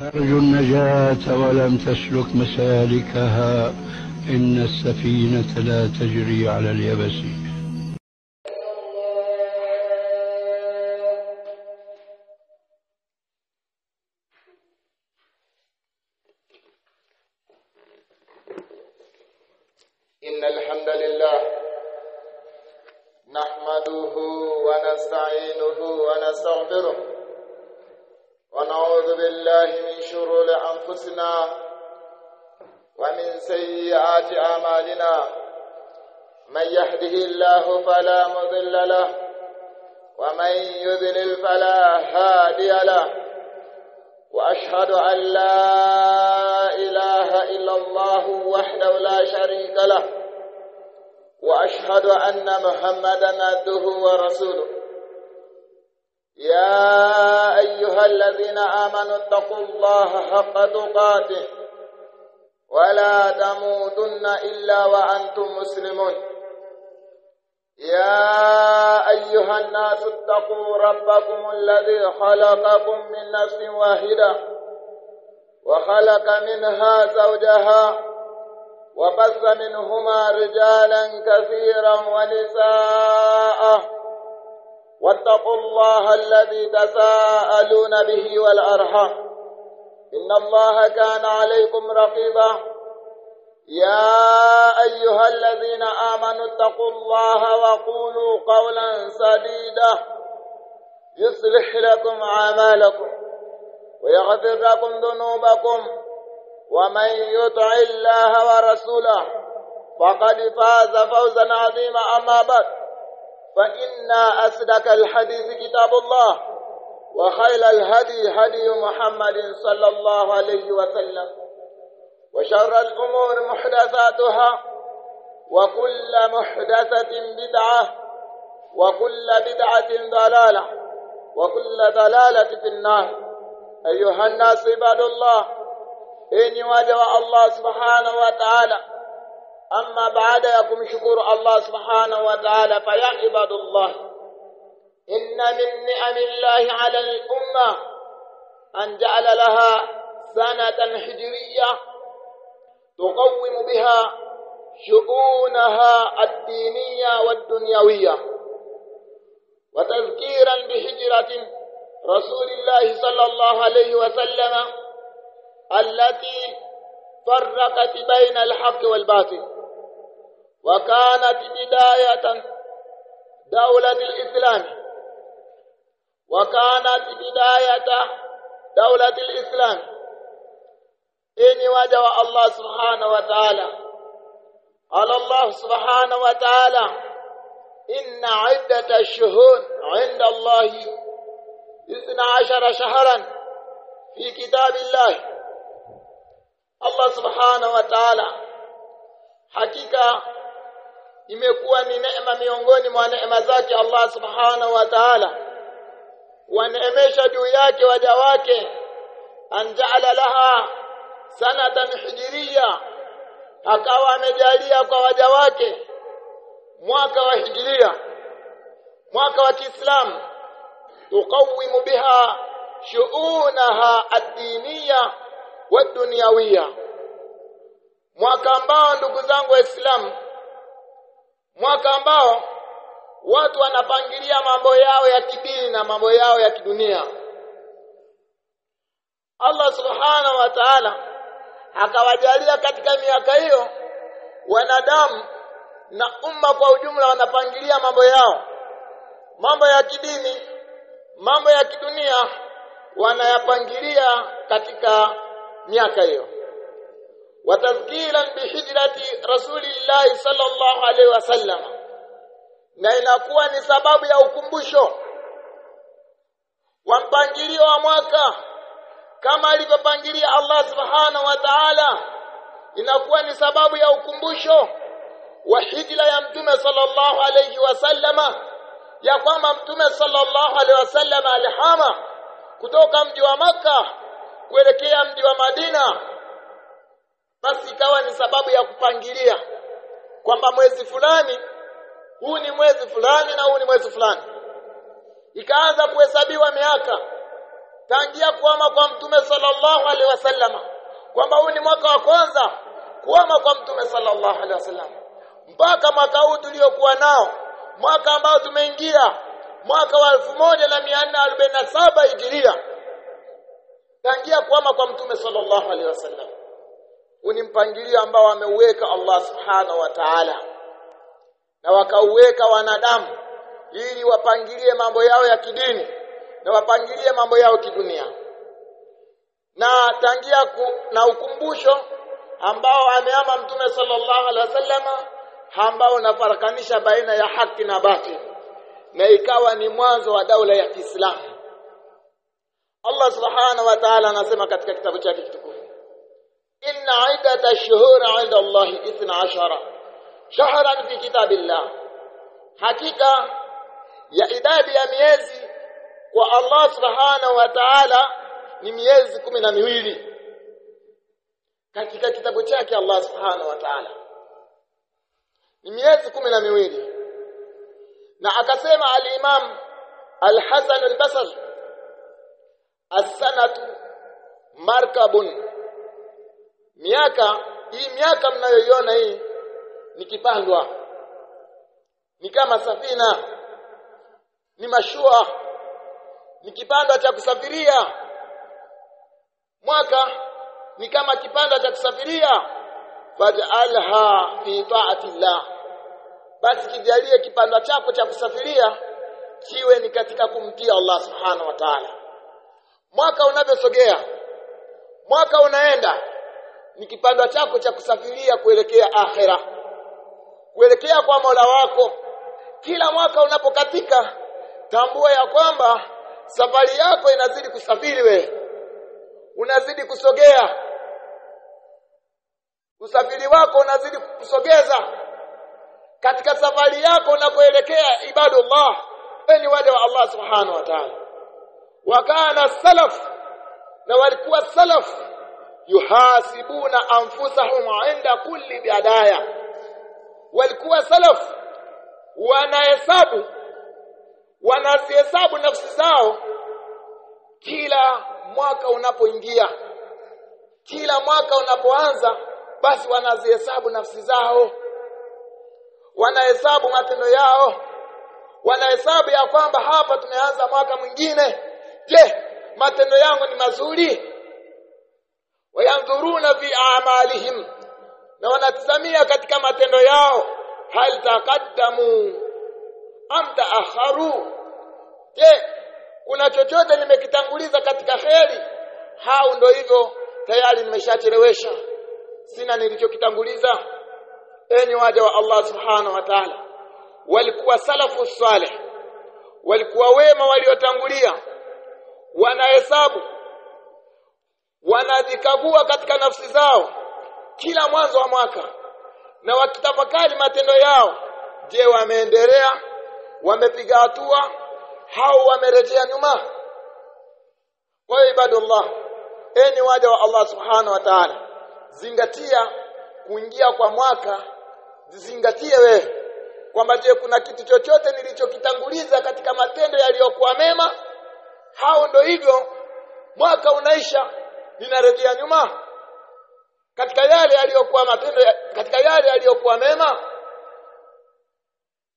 ترجو النجاة ولم تسلك مسالكها، إن السفينة لا تجري على اليبس. إن الحمد لله نحمده ونستعينه ونستغفره ونعوذ بالله من شرور أنفسنا ومن سيئات أعمالنا. من يهده الله فلا مضل له ومن يضلل فلا هادي له، وأشهد أن لا إله إلا الله وحده لا شريك له، وأشهد أن محمدا عبده ورسوله. يا أيها الذين آمنوا اتقوا الله حق تقاته ولا تموتن إلا وأنتم مسلمون. يا أيها الناس اتقوا ربكم الذي خلقكم من نفس واحدة وخلق منها زوجها وبث منهما رجالا كثيرا ونساء، واتقوا الله الذي تساءلون به والأرحام إن الله كان عليكم رقيبا. يا أيها الذين آمنوا اتقوا الله وقولوا قولا سديدا يصلح لكم أعمالكم ويغفر لكم ذنوبكم، ومن يطع الله ورسوله فقد فاز فوزا عظيما. أما بعد، فإن أصدق الحديث كتاب الله، وخير الهدي هدي محمد صلى الله عليه وسلم، وشر الأمور محدثاتها، وكل محدثة بدعة، وكل بدعة ضلالة، وكل ضلالة في النار. أيها الناس عباد الله، إني وجه الله سبحانه وتعالى، أما بعد يكم شكر الله سبحانه وتعالى. فيا عباد الله، إن من نعم الله على الأمة أن جعل لها سنة هجرية تقوم بها شؤونها الدينية والدنيوية، وتذكيرا بهجرة رسول الله صلى الله عليه وسلم التي فرقت بين الحق والباطل، وكانت بداية دولة الإسلام، إني وجه الله سبحانه وتعالى. قال الله سبحانه وتعالى: إن عدة الشهور عند الله 12 شهرا في كتاب الله. Allah subhanahu wa ta'ala, hakika imekuwa ni neema miongoni mwa neema zake Allah subhanahu wa ta'ala, waneemesha juu yake waja wake, anja'ala laha sanatan hijriya, akawa amejalia kwa waja wake mwaka wa hijiria, mwaka wa Kiislamu, tuqawimu biha shu'unaha ad-diniya wadunyawia, mwaka ambao ndugu zangu Waislamu, mwaka ambao watu wanapangilia mambo yao ya kidini na mambo yao ya kidunia. Allah subhanahu wa ta'ala akawajalia katika miaka hiyo wanadamu na umma kwa ujumla wanapangilia mambo yao, mambo ya kidini, mambo ya kidunia wanayapangilia katika miaka hiyo. Watadhkiran bihijrati Rasulillah sallallahu alaihi wasallam, na inakuwa ni sababu ya ukumbusho wa mpangilio wa mwaka kama alivyopangilia Allah subhanahu wa ta'ala. Inakuwa ni sababu ya ukumbusho wa hijra ya Mtume sallallahu alaihi wasallama, ya kwamba Mtume sallallahu alaihi wasallama alihama kutoka mji wa Makka kuelekea mji wa Madina. Basi ikawa ni sababu ya kupangilia kwamba mwezi fulani, huu ni mwezi fulani na huu ni mwezi fulani. Ikaanza kuhesabiwa miaka tangia kuhama kwa mtume sallallahu alaihi wasallam, kwamba huu ni mwaka wa kwanza kuhama kwa mtume sallallahu alaihi wasallam, mpaka mwaka huu tuliokuwa nao, mwaka ambao tumeingia, mwaka wa 1447 Hijiria, tangia kuhama kwa mtume sallallahu alaihi wasallam. Ni mpangilio ambao ameuweka Allah subhanahu wa ta'ala, na wakauweka wanadamu ili wapangilie mambo yao ya kidini na wapangilie mambo yao kidunia. Na tangia na ukumbusho ambao ameama mtume sallallahu alaihi wasallam, ambao unafarakanisha baina ya haki na batili, na ikawa ni mwanzo wa daula ya Kiislamu. Allah subhanahu wa ta'ala anasema katika kitabu chake kitukufu, inna iddata ash-shuhuri 'inda Allahi 12 shahran fi kitabillah, hakika ya idadi ya miezi kwa Allah subhanahu wa ta'ala ni miezi 12 katika kitabu chake. Allah subhanahu wa ta'ala ni miezi 12. Na akasema al-Imam al-Hasan al-Basri, as-sanatu markabun, miaka mnayoiona hii ni kipandwa, ni kama safina, ni mashua, ni kipandwa cha kusafiria. Mwaka ni kama kipandwa cha kusafiria. Faj'alha fi ta'atillah, basi kijalie kipandwa chako cha kusafiria kiwe ni katika kumtii Allah subhanahu wa ta'ala. Mwaka unavyosogea, mwaka unaenda, ni kipandwa chako cha kusafiria kuelekea akhera, kuelekea kwa Mola wako. Kila mwaka unapokatika, tambua ya kwamba safari yako inazidi kusafiri, wewe unazidi kusogea, usafiri wako unazidi kusogeza katika safari yako unapoelekea ibadullah, ni waja wa Allah subhanahu wa ta'ala. Wa kana salaf, na walikuwa salaf, yuhasibuna anfusahum 'inda kulli bidaya, walikuwa salaf wanazihesabu nafsi zao kila mwaka unapoingia, kila mwaka unapoanza, basi wanazihesabu nafsi zao, wanahesabu matendo yao, wanahesabu ya kwamba hapa tumeanza mwaka mwingine. Je, matendo yangu ni mazuri? Wayanzuruna fi a'malihim, na wanatazamia katika matendo yao, hal taqaddamu am ta'akharu, je, kuna chochote nimekitanguliza katika kheri? Hao ndio hivyo, tayari nimeshachelewesha, sina nilichokitanguliza. Ni waja wa Allah subhanahu wa ta'ala, walikuwa salafu salih, walikuwa wema waliotangulia, wanahesabu, wanajikagua katika nafsi zao kila mwanzo wa mwaka, na wakitafakari matendo yao. Je, wameendelea, wamepiga hatua, hao wamerejea nyuma? Kwa ibadullah, ni waja wa Allah subhanahu wa ta'ala, zingatia kuingia kwa mwaka, zingatie wewe kwamba je, kuna kitu chochote nilichokitanguliza katika matendo yaliyokuwa mema? Hao ndio hivyo, mwaka unaisha, ninarejea nyuma katika yale yaliyokuwa matendo, katika yale yaliyokuwa mema.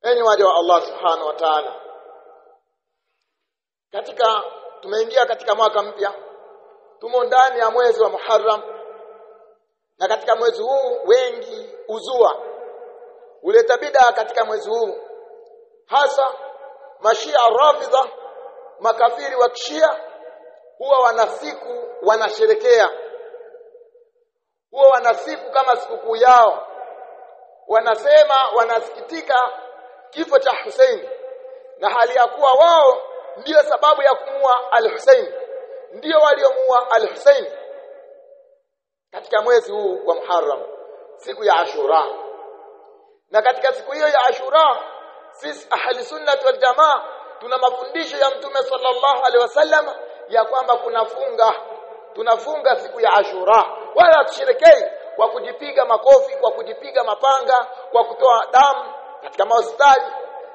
Enyi waja wa Allah subhanahu wa ta'ala, tumeingia katika mwaka mpya, tumo ndani ya mwezi wa Muharram, na katika mwezi huu wengi uzua, uleta bid'a katika mwezi huu, hasa Mashia Rafidha, makafiri wa Kishia, huwa wanasiku wanasherekea, huwa wanasiku kama sikukuu yao, wanasema wanasikitika kifo cha Hussein, na hali ya kuwa wao ndio sababu ya kumua al-Hussein, ndio waliomuua al-Hussein katika mwezi huu wa Muharram, siku ya Ashura. Na katika siku hiyo ya Ashura, sisi ahli sunnah wal jamaa tuna mafundisho ya Mtume sallallahu alaihi wasallam ya kwamba tunafunga siku ya Ashura, wala tusherekei kwa kujipiga makofi, kwa kujipiga mapanga, kwa kutoa damu katika mahospitali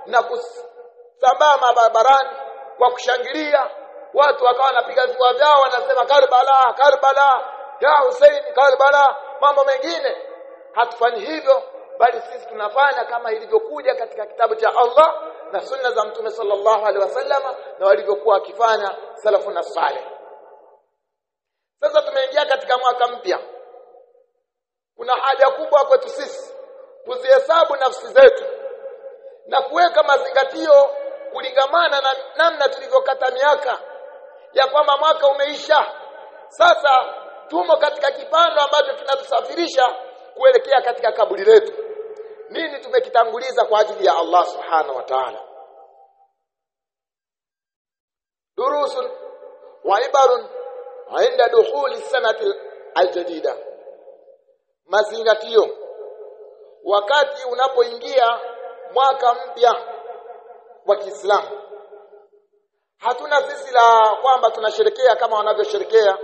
na kusambaa barabarani kwa kushangilia. watu wakawa wanapiga vifua vyao wanasema Karbala, Karbala, ya Hussein, Karbala, mambo mengine. Hatufanyi hivyo, bali sisi tunafanya kama ilivyokuja katika kitabu cha Allah na sunna za Mtume sallallahu alaihi wasallam na walivyokuwa wakifanya salafuna salih. Sasa tumeingia katika mwaka mpya. Kuna haja kubwa kwetu sisi kuzihesabu nafsi zetu na kuweka mazingatio kulingamana na namna tulivyokata miaka ya kwamba mwaka umeisha. Sasa tumo katika kipando ambacho kinatusafirisha kuelekea katika kaburi letu. Nini tumekitanguliza kwa ajili ya Allah subhanahu wa ta'ala? Durusun wa ibarun inda dukhuli sanati aljadida. Mazingatio wakati unapoingia mwaka mpya wa Kiislamu. Hatuna sisi la kwamba tunasherekea kama wanavyosherekea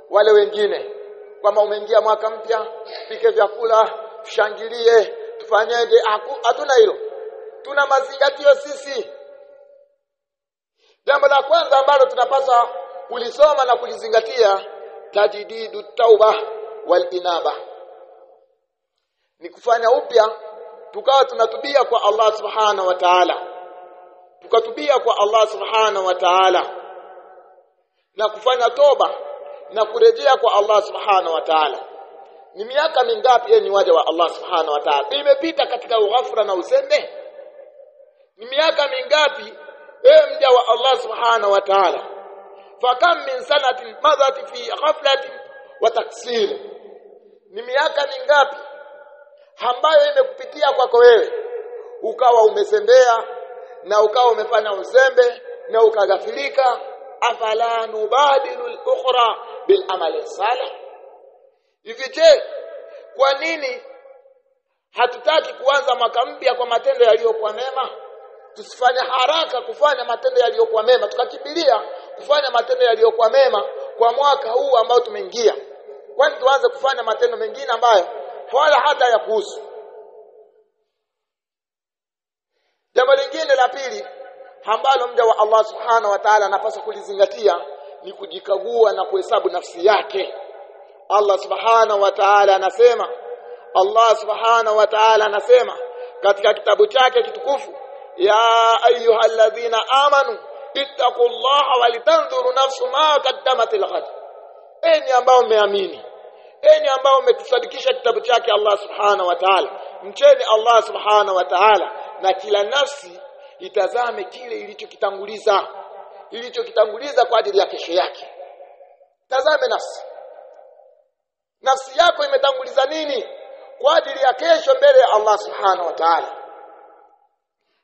wale wengine, kwamba umeingia mwaka mpya, pike vyakula, tushangilie, tufanyeje. Hatuna hilo. Tuna mazingatio sisi. Jambo la kwanza ambalo tunapaswa kulisoma na kulizingatia, tajdidu tauba wal inaba, ni kufanya upya, tukawa tunatubia kwa Allah subhanahu wa ta'ala, tukatubia kwa Allah subhanahu wa ta'ala na kufanya toba na kurejea kwa Allah subhanahu wa ta'ala. Ni miaka mingapi ni waja wa Allah subhanahu wa ta'ala imepita katika ughafra na uzembe? Ni miaka mingapi mja wa Allah subhanahu wa ta'ala? Fakam min sanatin madat fi ghaflatin wa taksir. Ni miaka mingapi ambayo imekupitia kwako wewe ukawa umezembea na ukawa umefanya uzembe na ukagafilika? Afala nubadilu al-ukhra bil amali salih. Hivi je, kwa nini hatutaki kuanza mwaka mpya kwa matendo yaliyokuwa mema? Tusifanye haraka kufanya matendo yaliyokuwa mema, tukakimbilia kufanya matendo yaliyokuwa mema kwa mwaka huu ambao tumeingia. Kwani tuanze kufanya matendo mengine ambayo wala hata ya kuhusu. Jambo lingine la pili ambalo mja wa Allah subhanahu wa ta'ala anapaswa kulizingatia ni kujikagua na kuhesabu nafsi yake. Allah subhanahu wa ta'ala anasema katika kitabu chake kitukufu, ya ayyuhalladhina amanu ittaqullaha walitanzuru nafsu ma qaddamat lighad. Enyi ambao mmeamini, enyi ambao mmekisadikisha kitabu chake Allah subhanahu wa ta'ala, mcheni Allah subhanahu wa ta'ala na kila nafsi itazame kile ilichokitanguliza kwa ajili ya kesho yake. Tazame nafsi yako imetanguliza nini kwa ajili ya kesho mbele ya Allah subhanahu wa ta'ala.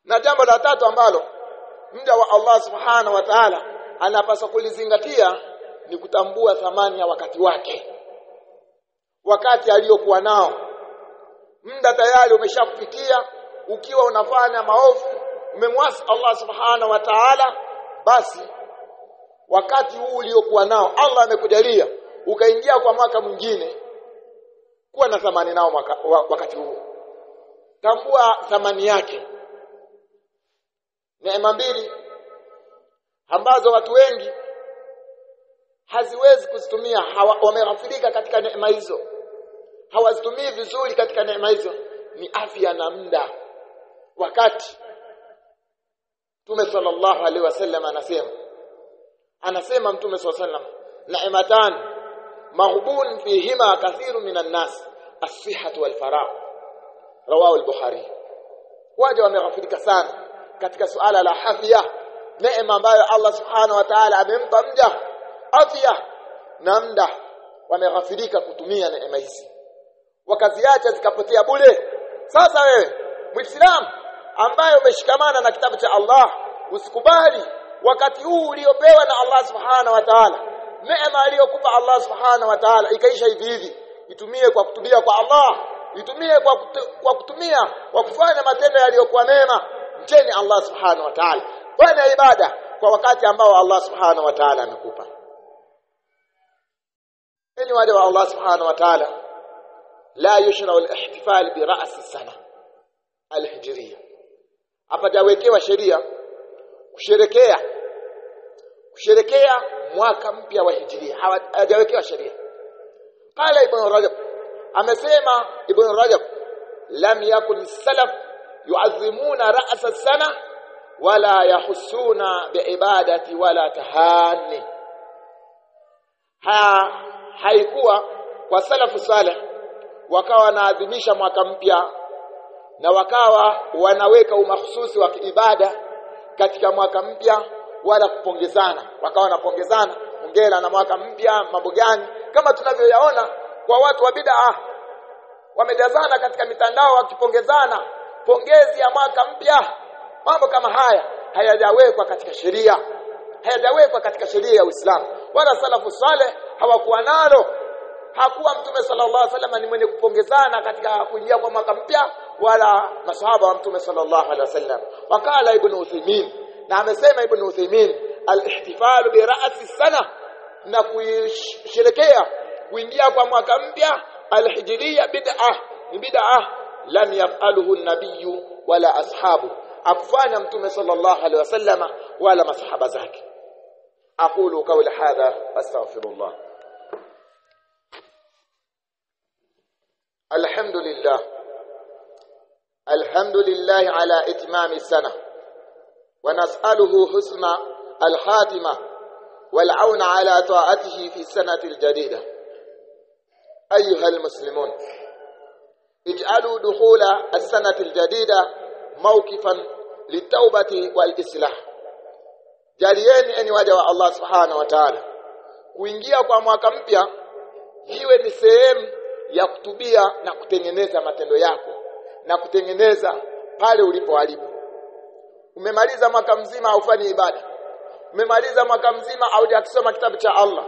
Na jambo la tatu ambalo mja wa Allah subhanahu wa ta'ala anapaswa kulizingatia ni kutambua thamani ya wakati wake, wakati aliyokuwa nao. Muda tayari umeshakufikia, ukiwa unafanya maovu, umemwasi Allah subhanahu wa ta'ala, basi wakati huu uliokuwa nao Allah amekujalia ukaingia kwa mwaka mwingine, kuwa na thamani nao wakati huu. Tambua thamani yake. Neema mbili ambazo watu wengi haziwezi kuzitumia, wameghafilika katika neema hizo, hawazitumii vizuri katika neema hizo, ni afya na muda. Wakati Mtume sallallahu alaihi wasallam anasema Mtume sallallahu alaihi wasallam, neematan maghbun fihima kathiru minan nas, as-sihhatu wal faragh. Rawahu al-Bukhari. Waja wameghafilika sana katika suala la afya, neema ambayo Allah subhanahu wa ta'ala amempa mja, afya na muda. Wameghafilika kutumia neema hizi, wakaziacha zikapotea bure. Sasa wewe Muislamu ambaye umeshikamana na kitabu cha Allah, usikubali wakati huu uliopewa na Allah subhanahu wa ta'ala, neema aliyokupa Allah subhanahu wa ta'ala ikaisha hivi hivi. Itumie kwa kutubia kwa Allah, itumie kwa kufanya matendo yaliyokuwa mema. Mcheni Allah subhanahu wa ta'ala, fanya ibada kwa wakati ambao Allah subhanahu wa ta'ala amekupa. Ni wale wa Allah subhanahu wa ta'ala, la yushra'u al-ihtifal bi ra's as-sana al-hijriya. Hapa jawekewa sheria kusherekea kusherekea mwaka mpya wa Hijria, hajawekewa sheria. Qala Ibn Rajab, amesema Ibn Rajab, lam yakun salaf yu'azzimuna ra's as-sana wala yahussuna biibadati wala tahani. Haikuwa kwa salafu saleh wakawa wanaadhimisha mwaka mpya na wakawa wanaweka umahususi wa ibada katika mwaka mpya wala kupongezana, wakawa wanapongezana hongera na mwaka mpya mambo gani, kama tunavyoyaona kwa watu wa bid'a wamejazana katika mitandao wakipongezana pongezi ya mwaka mpya. Mambo kama haya hayajawekwa katika sheria, hayajawekwa katika sheria ya Uislamu, wala salafu saleh hawakuwa nalo. Hakuwa Mtume sallallahu alaihi wasallam ni mwenye kupongezana katika kuingia kwa mwaka mpya, wala masahaba wa Mtume sallallahu alaihi wasallam. Wakala Ibn Uthaymeen, na amesema Ibn Uthaymeen, al-ihtifalu bi ra'si sana, na kusherekea kuingia kwa mwaka mpya al-hijriya bid'ah lam yaf'aluhu an-nabiy wala ashabu, akufanya Mtume sallallahu alaihi wasallam wala masahaba zake. aqulu qawla hadha astaghfirullah. الحمد لله على إتمام السنة ونسأله حسن الخاتمة والعون على طاعته في السنة الجديدة. أيها المسلمون، اجعلوا دخول السنة الجديدة موقفا للتوبة والإصلاح. جاليeni enyi waja wa Allah subhanahu wa ta'ala, kuingia kwa mwaka mpya iwe ni sehemu ya kutubia na kutengeneza matendo yako na kutengeneza pale ulipoharibu. Umemaliza mwaka mzima haufanyi ibada, umemaliza mwaka mzima haujakisoma kitabu cha Allah,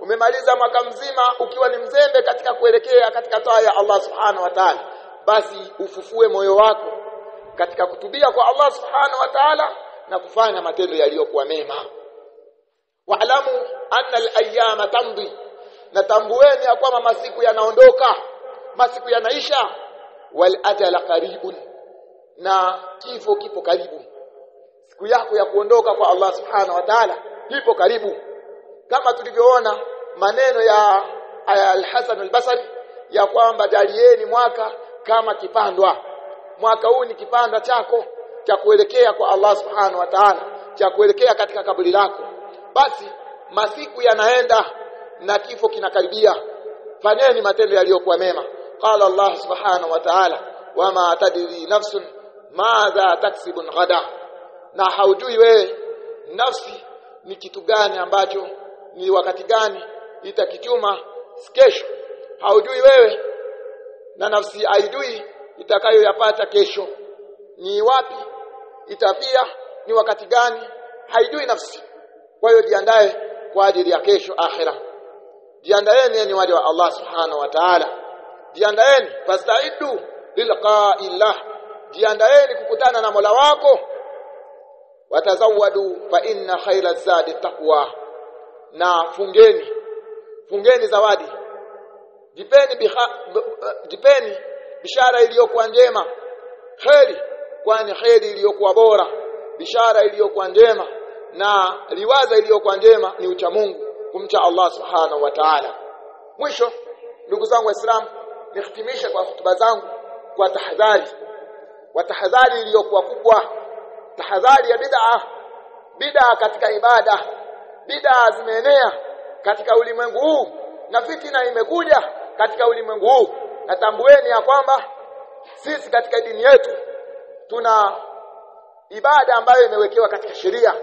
umemaliza mwaka mzima ukiwa ni mzembe katika kuelekea katika toa ya Allah subhanahu wa ta'ala, basi ufufue moyo wako katika kutubia kwa Allah subhanahu wa ta'ala na kufanya matendo yaliyokuwa mema. Wa'lamu anna al-ayyama tamdi, na tambueni ya kwamba masiku yanaondoka, masiku yanaisha. Wal ajala qaribun, na kifo kipo karibu. Siku yako ya kuondoka kwa Allah subhanahu wa ta'ala ipo karibu, kama tulivyoona maneno ya Al-Hasan al-Basri ya kwamba jalieni mwaka kama kipandwa. Mwaka huu ni kipanda chako cha kuelekea kwa Allah subhanahu wa ta'ala, cha kuelekea katika kaburi lako. Basi masiku yanaenda na kifo kinakaribia, fanyeni matendo yaliyokuwa mema. Qala Allah subhanahu wa ta'ala, wama tadri nafsun madha taksibun ghada, na haujui wewe nafsi ni kitu gani ambacho ni wakati gani itakichuma kesho. Haujui wewe na nafsi haijui itakayoyapata kesho ni wapi, itapia ni wakati gani, haijui nafsi. Kwa hiyo jiandae kwa ajili ya kesho akhira. Jiandaeni ni waja wa Allah subhanahu wa ta'ala, jiandaeni fastaidu lilqa'illah, jiandaeni kukutana na Mola wako. Watazawadu fa inna khayra zadi taqwa, na fungeni zawadi, jipeni bishara iliyokuwa njema, kheri, kwani kheri iliyokuwa bora, bishara iliyokuwa njema na liwaza iliyokuwa njema ni ucha Mungu, kumcha Allah subhanahu wa ta'ala. Mwisho ndugu zangu waislamu, nihitimishe kwa hutuba zangu kwa tahadhari iliyokuwa kubwa, tahadhari ya bid'a katika ibada. Bid'a zimeenea katika ulimwengu huu na fitina imekuja katika ulimwengu huu. Natambueni ya kwamba sisi katika dini yetu tuna ibada ambayo imewekewa katika sheria,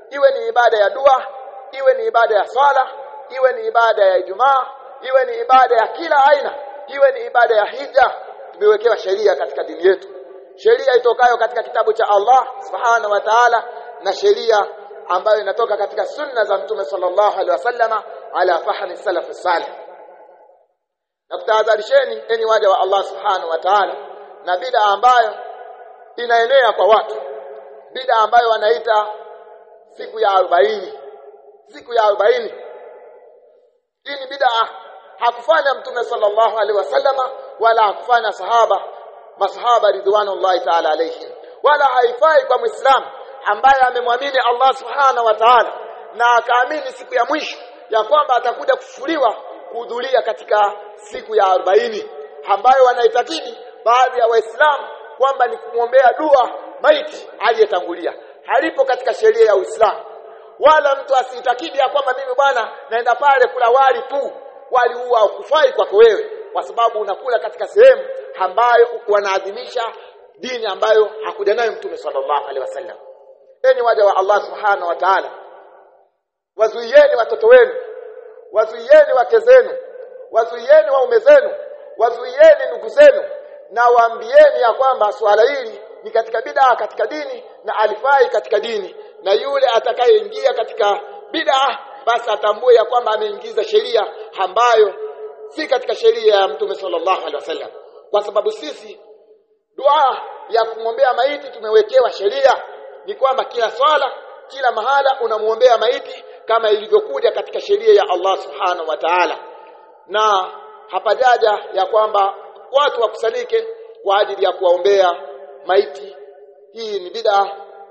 iwe ni ibada ya dua, iwe ni ibada ya swala, iwe ni ibada ya Ijumaa, iwe ni ibada ya kila aina, iwe ni ibada ya hija. Tumewekewa sheria katika dini yetu, sheria itokayo katika kitabu cha Allah subhanahu wa ta'ala, na sheria ambayo inatoka katika sunna za Mtume sallallahu alaihi wasallama ala fahmi salaf salih. Na kutahadharisheni enyi waja wa Allah subhanahu wa ta'ala na bid'a ambayo inaenea kwa watu, bid'a ambayo wanaita siku ya 40. Siku ya 40 hii ni bid'a, hakufanya Mtume sallallahu alaihi wasallama wala hakufanya masahaba ridwanullahi ta'ala alayhim, wala haifai kwa Muislamu ambaye amemwamini Allah subhanahu wa ta'ala na akaamini siku ya mwisho ya kwamba atakuja kufufuliwa kuhudhuria katika siku ya 40 ambayo wanaitakidi baadhi ya Waislamu kwamba ni kumwombea dua maiti aliyetangulia. Halipo katika sheria ya Uislamu. Wala mtu asiitakidi ya kwamba mimi bwana naenda pale kula wali tu, wali huwa haukufai kwako wewe, kwa sababu unakula katika sehemu ambayo wanaadhimisha dini ambayo hakuja nayo Mtume sallallahu alaihi wasallam. Enyi waja wa Allah subhanahu wa ta'ala, wazuieni watoto wenu, wazuieni wake zenu, wazuieni waume zenu, wazuieni ndugu zenu, na waambieni ya kwamba swala hili ni katika bid'a katika dini na alifai katika dini, na yule atakayeingia katika bid'a basi atambue ya kwamba ameingiza sheria ambayo si katika sheria ya Mtume sallallahu alaihi wasallam. Kwa sababu sisi dua ya kumwombea maiti tumewekewa sheria, ni kwamba kila swala, kila mahala unamuombea maiti kama ilivyokuja katika sheria ya Allah subhanahu wa ta'ala. Na hapajaja ya kwamba watu wakusanyike kwa ajili ya kuwaombea maiti. Hii ni bid'a.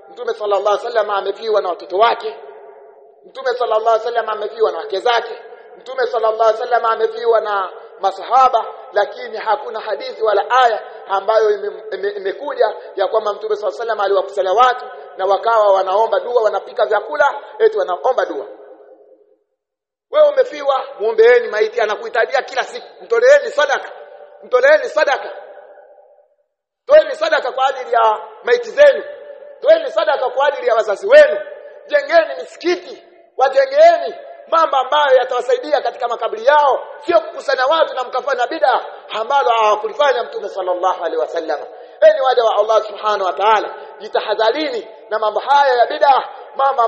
Mtume sallallahu alaihi wasallam amefiwa na watoto wake. Mtume sallallahu alaihi wasallam amefiwa na wake zake. Mtume sallallahu alaihi wasallam amefiwa na masahaba, lakini hakuna hadithi wala aya ambayo imekuja ya kwamba Mtume sallallahu alaihi wasallam aliwakusanya watu na wakawa wanaomba dua, wanapika vyakula eti wanaomba dua. Wewe umefiwa, muombeeni maiti, anakuhitajia kila siku. Mtoleeni sadaka. Mtoleeni sadaka. Toeni sadaka kwa ajili ya maiti zenu. Toeni sadaka kwa ajili ya wazazi wenu. Jengeni misikiti, wajengeeni mambo ambayo yatawasaidia katika makaburi yao, sio kukusanya watu na mkafanya bid'a ambalo hawakulifanya Mtume sallallahu alaihi wasallam. Enyi waja wa Allah subhanahu wa ta'ala, jitahadharini na mambo haya ya bid'a, mambo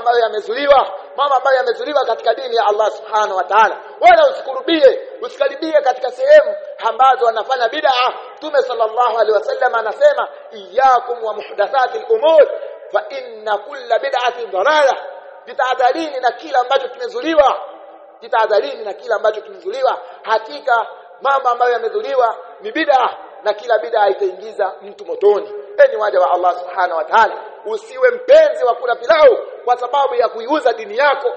ambayo yamezuliwa katika dini ya Allah subhanahu wa ta'ala. Wala usikaribie katika sehemu ambazo wanafanya bid'a. Mtume sallallahu alaihi wasallam anasema iyyakum wa muhdathatil umur fa inna kulla bid'atin dalalah. Jitahadharini na kila ambacho kimezuliwa. Jitahadharini na kila ambacho kimezuliwa. Hakika mambo ambayo yamezuliwa ni bid'a, na kila bid'a itaingiza mtu motoni. Enyi waja wa Allah subhanahu wa ta'ala, usiwe mpenzi wa kula pilau kwa sababu ya kuiuza dini yako.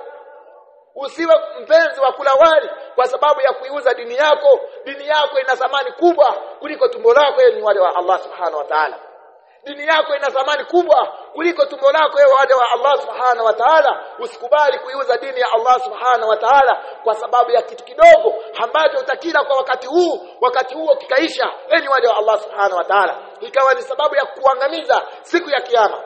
Usiwe mpenzi wa kula wali kwa sababu ya kuiuza dini yako. Dini yako ina thamani kubwa kuliko tumbo lako, enyi waja wa Allah subhanahu wa ta'ala. Dini yako ina thamani kubwa kuliko tumbo lako, ewe waja wa Allah subhanahu wa ta'ala. Usikubali kuiuza dini ya Allah subhanahu wa ta'ala kwa sababu ya kitu kidogo ambacho utakila kwa wakati huo kikaisha, enyi waja wa Allah subhanahu wa ta'ala, ikawa ni sababu ya kuangamiza siku ya kiyama.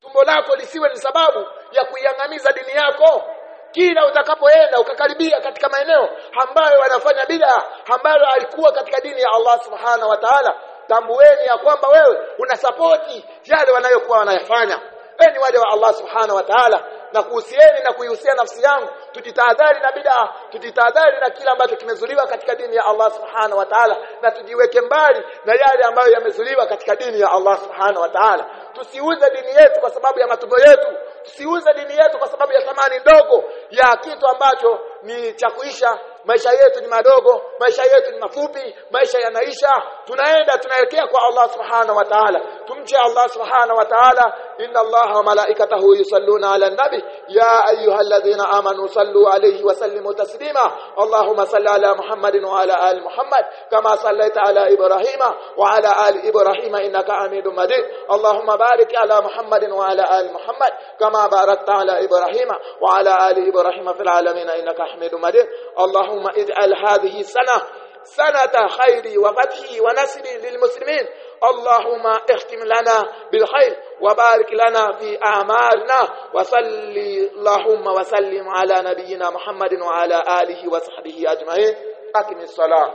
Tumbo lako lisiwe ni sababu ya kuiangamiza dini yako. Kila utakapoenda ukakaribia katika maeneo ambayo wanafanya bid'a ambayo alikuwa katika dini ya Allah subhanahu wa ta'ala, tambueni ya kwamba wewe unasapoti yale wanayokuwa wanayafanya. Enyi waja wa Allah subhanahu wa ta'ala, na kuhusieni na kuihusia nafsi yangu, tujitahadhari na bid'a, tujitahadhari na kila ambacho kimezuliwa katika dini ya Allah subhanahu wa ta'ala, na tujiweke mbali na yale ambayo yamezuliwa katika dini ya Allah subhanahu wa ta'ala. Tusiuze dini yetu kwa sababu ya matumbo yetu. Tusiuze dini yetu kwa sababu ya thamani ndogo ya kitu ambacho ni cha kuisha. Maisha yetu ni madogo, maisha yetu ni mafupi, maisha yanaisha. Tunaelekea kwa Allah subhanahu wa ta'ala. Tumche Allah subhanahu wa ta'ala. Inna Allaha wa malaikatahu yusalluna 'alan nabi ya ayyuhalladhina amanu sallu 'alayhi wa sallimu taslima. Allahumma salli 'ala Muhammadin wa 'ala ali Muhammad kama sallaita 'ala Ibrahima wa 'ala ali Ibrahima innaka Hamidum Majid. Allahumma barik 'ala Muhammadin wa 'ala ali Muhammad kama barakta 'ala Ibrahima wa 'ala ali Ibrahima fil 'alamin innaka Hamidum Majid. اللهم اجعل هذه سنة خير وفتح ونصر للمسلمين. اللهم اختم لنا بالخير وبارك لنا في أعمالنا. وصلي اللهم وسلم على نبينا محمد وعلى آله وصحبه أجمعين. أقم الصلاة.